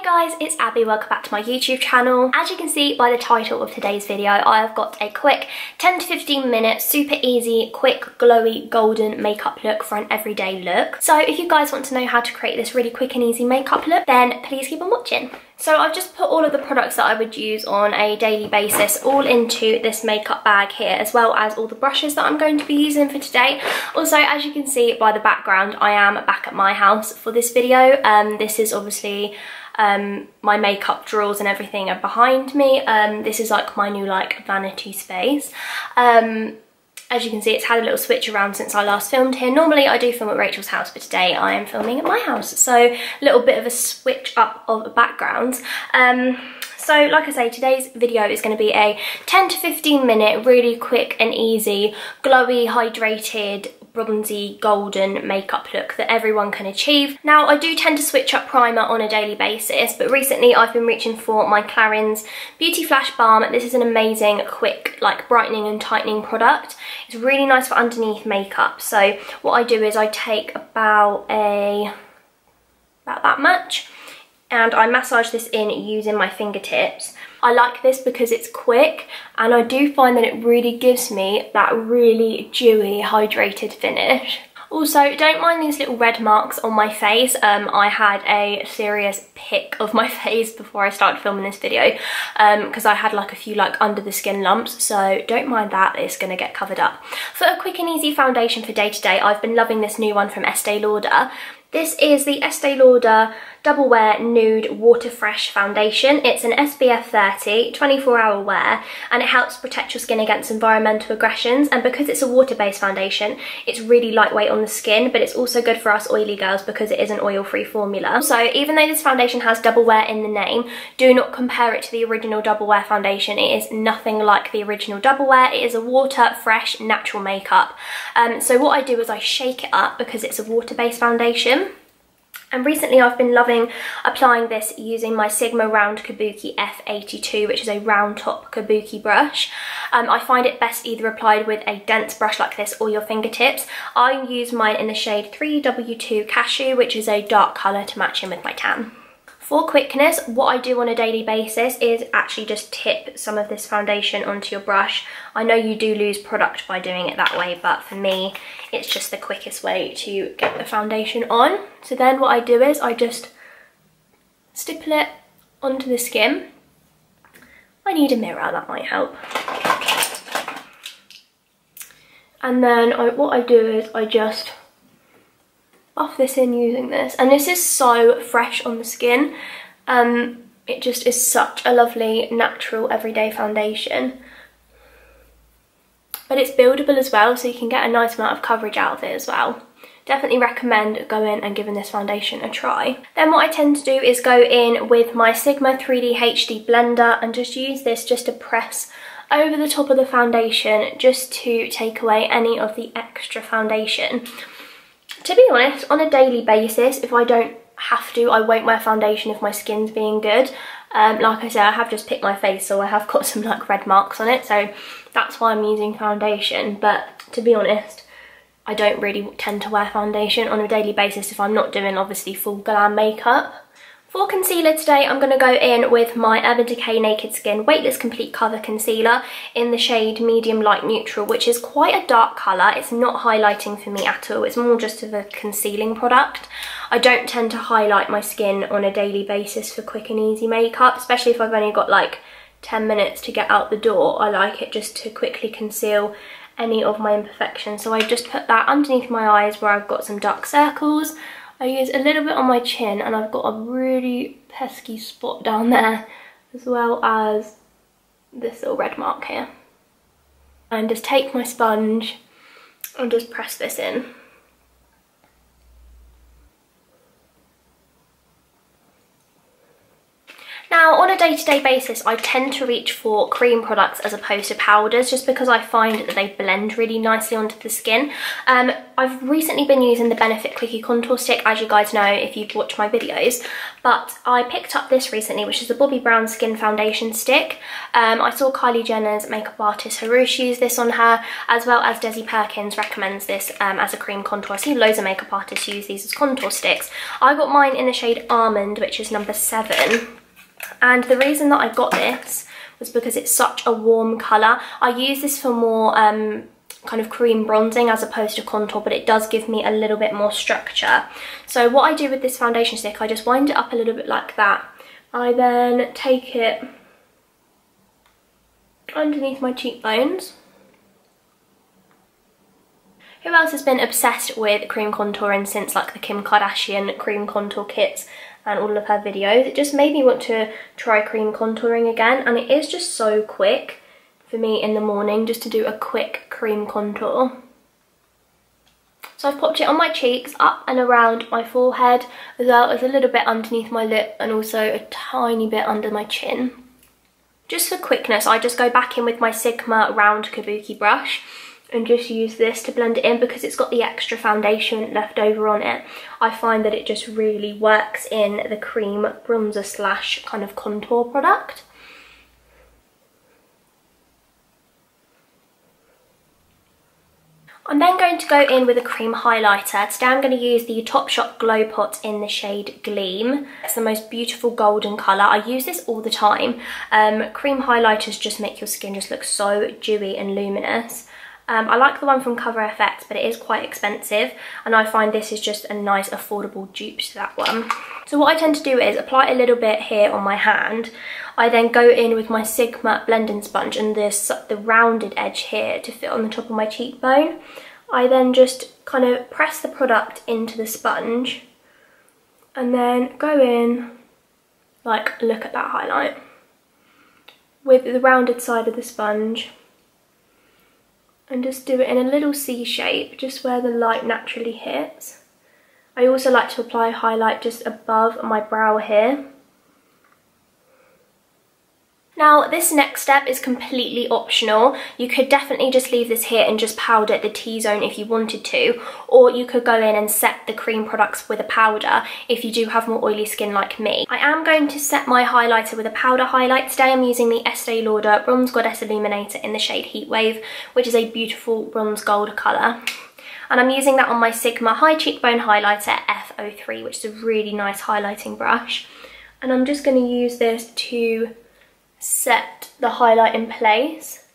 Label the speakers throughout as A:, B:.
A: guys, it's Abby. Welcome back to my YouTube channel. As you can see by the title of today's video, I have got a quick 10 to 15 minute, super easy, quick, glowy, golden makeup look for an everyday look. So if you guys want to know how to create this really quick and easy makeup look, then please keep on watching. So I've just put all of the products that I would use on a daily basis all into this makeup bag here, as well as all the brushes that I'm going to be using for today. Also, as you can see by the background, I am back at my house for this video. This is obviously my makeup drawers and everything are behind me. This is like my new vanity space. As you can see, it's had a little switch around since I last filmed here. Normally I do film at Rachel's house, but today I am filming at my house. So a little bit of a switch up of backgrounds. So like I say, today's video is going to be a 10 to 15 minute, really quick and easy, glowy, hydrated, bronzy, golden makeup look that everyone can achieve. Now, I do tend to switch up primer on a daily basis, but recently I've been reaching for my Clarins Beauty Flash Balm. This is an amazing, quick, brightening and tightening product. It's really nice for underneath makeup. So what I do is I take about that much, and I massage this in using my fingertips. I like this because it's quick, and I do find that it really gives me that really dewy, hydrated finish. Also, don't mind these little red marks on my face. I had a serious pick of my face before I started filming this video because I had a few under the skin lumps, so don't mind that, it's going to get covered up. For a quick and easy foundation for day to day, I've been loving this new one from Estee Lauder. This is the Estee Lauder Double Wear Nude Water Fresh Foundation. It's an SPF 30, 24-hour wear, and it helps protect your skin against environmental aggressions. And because it's a water-based foundation, it's really lightweight on the skin, but it's also good for us oily girls because it is an oil-free formula. So even though this foundation has double wear in the name, do not compare it to the original double wear foundation. It is nothing like the original double wear. It is a water fresh, natural makeup. So what I do is I shake it up because it's a water-based foundation. And recently I've been loving applying this using my Sigma Round Kabuki F82, which is a round top kabuki brush. I find it best either applied with a dense brush like this or your fingertips. I use mine in the shade 3W2 Cashew, which is a dark colour to match in with my tan. For quickness, what I do on a daily basis is actually just tip some of this foundation onto your brush. I know you do lose product by doing it that way, but for me, it's just the quickest way to get the foundation on. So then what I do is I just stipple it onto the skin. I need a mirror, that might help. And then what I do is I just buff this in using this, and this is so fresh on the skin. It just is such a lovely natural everyday foundation, but it's buildable as well, so you can get a nice amount of coverage out of it as well. Definitely recommend going and giving this foundation a try. Then what I tend to do is go in with my Sigma 3D HD blender and just use this just to press over the top of the foundation, just to take away any of the extra foundation. To be honest, on a daily basis, if I don't have to, I won't wear foundation if my skin's being good. Like I said, I have just picked my face, so I have got some red marks on it, so that's why I'm using foundation. But to be honest, I don't really tend to wear foundation on a daily basis if I'm not doing obviously full glam makeup. For concealer today, I'm going to go in with my Urban Decay Naked Skin Weightless Complete Cover Concealer in the shade Medium Light Neutral, which is quite a dark colour. It's not highlighting for me at all. It's more just of a concealing product. I don't tend to highlight my skin on a daily basis for quick and easy makeup, especially if I've only got 10 minutes to get out the door. I like it just to quickly conceal any of my imperfections. So I just put that underneath my eyes where I've got some dark circles. I use a little bit on my chin, and I've got a really pesky spot down there, as well as this little red mark here. And just take my sponge and just press this in. Now, on a day-to-day basis, I tend to reach for cream products as opposed to powders, just because I find that they blend really nicely onto the skin. I've recently been using the Benefit Quickie Contour Stick, as you guys know if you've watched my videos, but I picked up this recently, which is the Bobbi Brown Skin Foundation Stick. I saw Kylie Jenner's makeup artist Harush use this on her, as well as Desi Perkins recommends this as a cream contour. I see loads of makeup artists use these as contour sticks. I got mine in the shade Almond, which is number 7. And the reason that I got this was because it's such a warm colour. I use this for more kind of cream bronzing as opposed to contour, but it does give me a little bit more structure. So what I do with this foundation stick, I just wind it up a little bit like that. I then take it underneath my cheekbones. Who else has been obsessed with cream contouring since like the Kim Kardashian cream contour kits and all of her videos? It just made me want to try cream contouring again, and it is just so quick for me in the morning just to do a quick cream contour. So I've popped it on my cheeks, up and around my forehead, as well as a little bit underneath my lip and also a tiny bit under my chin. Just for quickness, I just go back in with my Sigma round kabuki brush and just use this to blend it in, because it's got the extra foundation left over on it. I find that it just really works in the cream bronzer slash kind of contour product. I'm then going to go in with a cream highlighter. Today I'm going to use the Topshop Glow Pot in the shade Gleam. It's the most beautiful golden colour. I use this all the time. Cream highlighters just make your skin just look so dewy and luminous. I like the one from Cover FX, but it is quite expensive, and I find this is just a nice affordable dupe to that one. So what I tend to do is apply a little bit here on my hand. I then go in with my Sigma blending sponge and the rounded edge here to fit on the top of my cheekbone. I then just kind of press the product into the sponge and then go in, like, look at that highlight, with the rounded side of the sponge. And just do it in a little C shape, just where the light naturally hits. I also like to apply highlight just above my brow here. Now this next step is completely optional. You could definitely just leave this here and just powder the T-zone if you wanted to, or you could go in and set the cream products with a powder if you do have more oily skin like me. I am going to set my highlighter with a powder highlight. Today I'm using the Estee Lauder Bronze Goddess Illuminator in the shade Heat Wave, which is a beautiful bronze gold colour. And I'm using that on my Sigma High Cheekbone Highlighter F03, which is a really nice highlighting brush. And I'm just going to use this to set the highlight in place,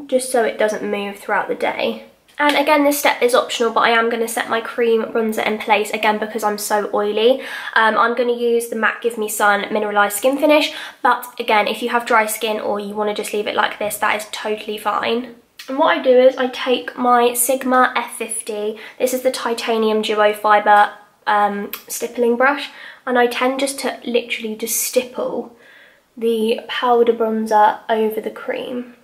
A: just so it doesn't move throughout the day. And again, this step is optional, but I am going to set my cream bronzer in place again because I'm so oily. I'm going to use the MAC Give Me Sun Mineralized Skin Finish, but again, if you have dry skin or you want to just leave it like this, that is totally fine. And what I do is I take my Sigma F50, this is the titanium duo fibre stippling brush, and I tend just to literally just stipple the powder bronzer over the cream.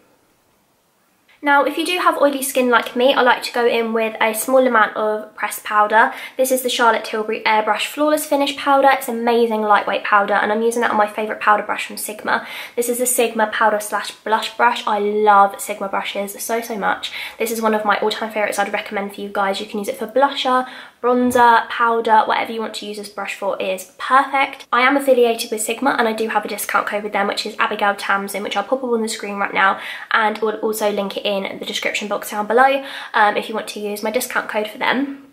A: Now, if you do have oily skin like me, I like to go in with a small amount of pressed powder. This is the Charlotte Tilbury Airbrush Flawless Finish powder. It's amazing lightweight powder, and I'm using that on my favourite powder brush from Sigma. This is the Sigma powder slash blush brush. I love Sigma brushes so much. This is one of my all-time favourites I'd recommend for you guys. You can use it for blusher, bronzer, powder, whatever you want to use this brush for is perfect. I am affiliated with Sigma and I do have a discount code with them, which is Abigail Tamsin, which I'll pop up on the screen right now, and we'll also link it in the description box down below if you want to use my discount code for them.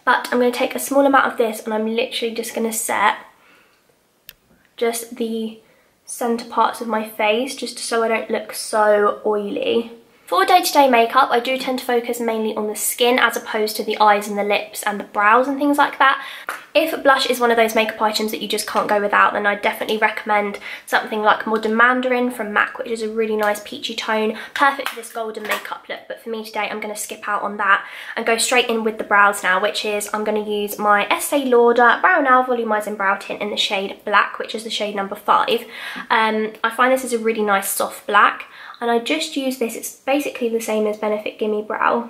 A: But I'm going to take a small amount of this and I'm literally just going to set just the centre parts of my face, just so I don't look so oily. For day-to-day makeup, I do tend to focus mainly on the skin as opposed to the eyes and the lips and the brows and things like that. If blush is one of those makeup items that you just can't go without, then I definitely recommend something like Modern Mandarin from MAC, which is a really nice peachy tone, perfect for this golden makeup look. But for me today, I'm going to skip out on that and go straight in with the brows now, which is I'm going to use my Estee Lauder Brow Now Volumizing Brow Tint in the shade Black, which is the shade number 5. I find this is a really nice soft black, and I just use this. It's basically the same as Benefit Gimme Brow.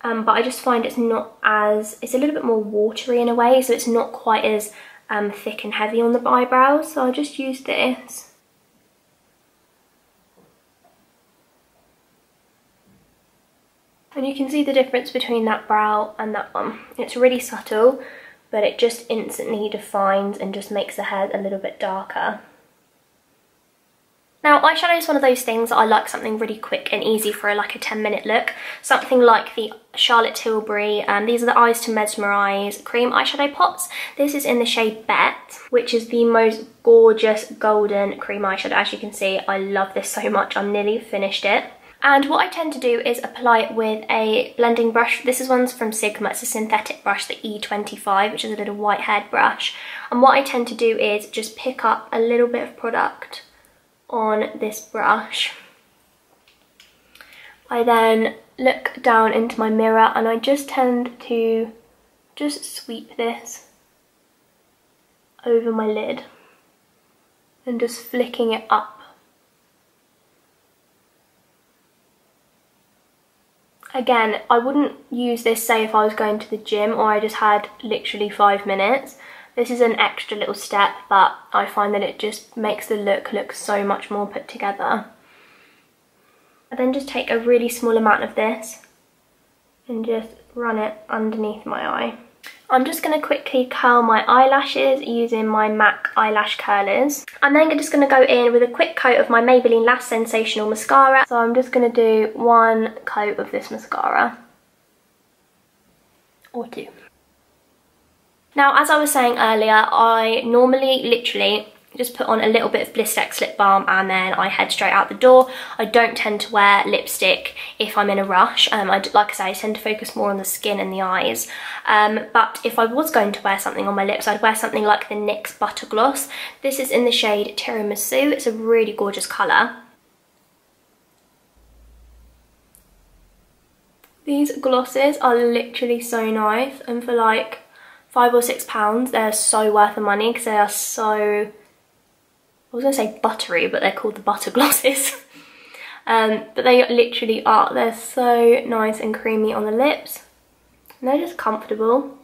A: But I just find it's not as, it's a little bit more watery in a way, so it's not quite as thick and heavy on the eyebrows, so I'll just use this. And you can see the difference between that brow and that one. It's really subtle, but it just instantly defines and just makes the hair a little bit darker. Now, eyeshadow is one of those things that I like something really quick and easy for like a 10-minute look. Something like the Charlotte Tilbury, these are the Eyes to Mesmerise cream eyeshadow pots. This is in the shade Bet, which is the most gorgeous golden cream eyeshadow. As you can see, I love this so much, I'm nearly finished it. And what I tend to do is apply it with a blending brush. This is one from Sigma, it's a synthetic brush, the E25, which is a little white haired brush. And what I tend to do is just pick up a little bit of product on this brush. I then look down into my mirror and I just tend to just sweep this over my lid and just flicking it up. Again, I wouldn't use this, say, if I was going to the gym or I just had literally 5 minutes. This is an extra little step, but I find that it just makes the look so much more put together. I then just take a really small amount of this and just run it underneath my eye. I'm just going to quickly curl my eyelashes using my MAC eyelash curlers. I'm then just going to go in with a quick coat of my Maybelline Lash Sensational mascara. So I'm just going to do 1 coat of this mascara. Or 2. Now, as I was saying earlier, I normally literally just put on a little bit of Blistex lip balm and then I head straight out the door. I don't tend to wear lipstick if I'm in a rush. Like I say, I tend to focus more on the skin and the eyes. But if I was going to wear something on my lips, I'd wear something like the NYX Butter Gloss. This is in the shade Tiramisu. It's a really gorgeous colour. These glosses are literally so nice, and for like £5 or £6, they're so worth the money because they are so... I was going to say buttery, but they're called the butter glosses. But they literally are. They're so nice and creamy on the lips. And they're just comfortable.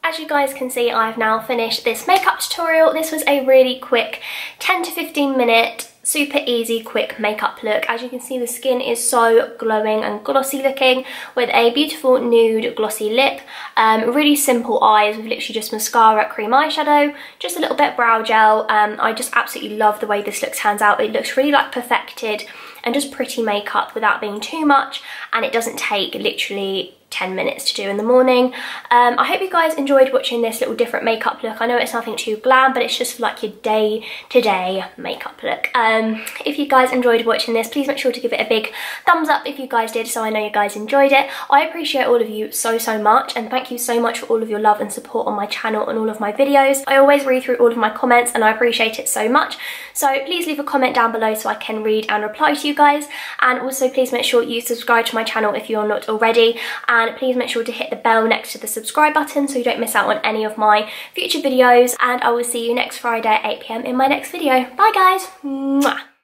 A: As you guys can see, I've now finished this makeup tutorial. This was a really quick 10 to 15 minute, super easy, quick makeup look. As you can see, the skin is so glowing and glossy looking with a beautiful nude glossy lip. Really simple eyes with literally just mascara, cream eyeshadow, just a little bit of brow gel. I just absolutely love the way this look turns out. It looks really like perfected and just pretty makeup without being too much, and it doesn't take literally 10 minutes to do in the morning. I hope you guys enjoyed watching this little different makeup look. I know it's nothing too glam, but it's just like your day-to-day makeup look. If you guys enjoyed watching this, please make sure to give it a big thumbs up if you guys did, so I know you guys enjoyed it. I appreciate all of you so much, and thank you so much for all of your love and support on my channel and all of my videos. I always read through all of my comments and I appreciate it so much, so please leave a comment down below so I can read and reply to you guys. And also please make sure you subscribe to my channel if you're not already, and please make sure to hit the bell next to the subscribe button so you don't miss out on any of my future videos. And I will see you next Friday at 8 PM in my next video. Bye guys! Mwah.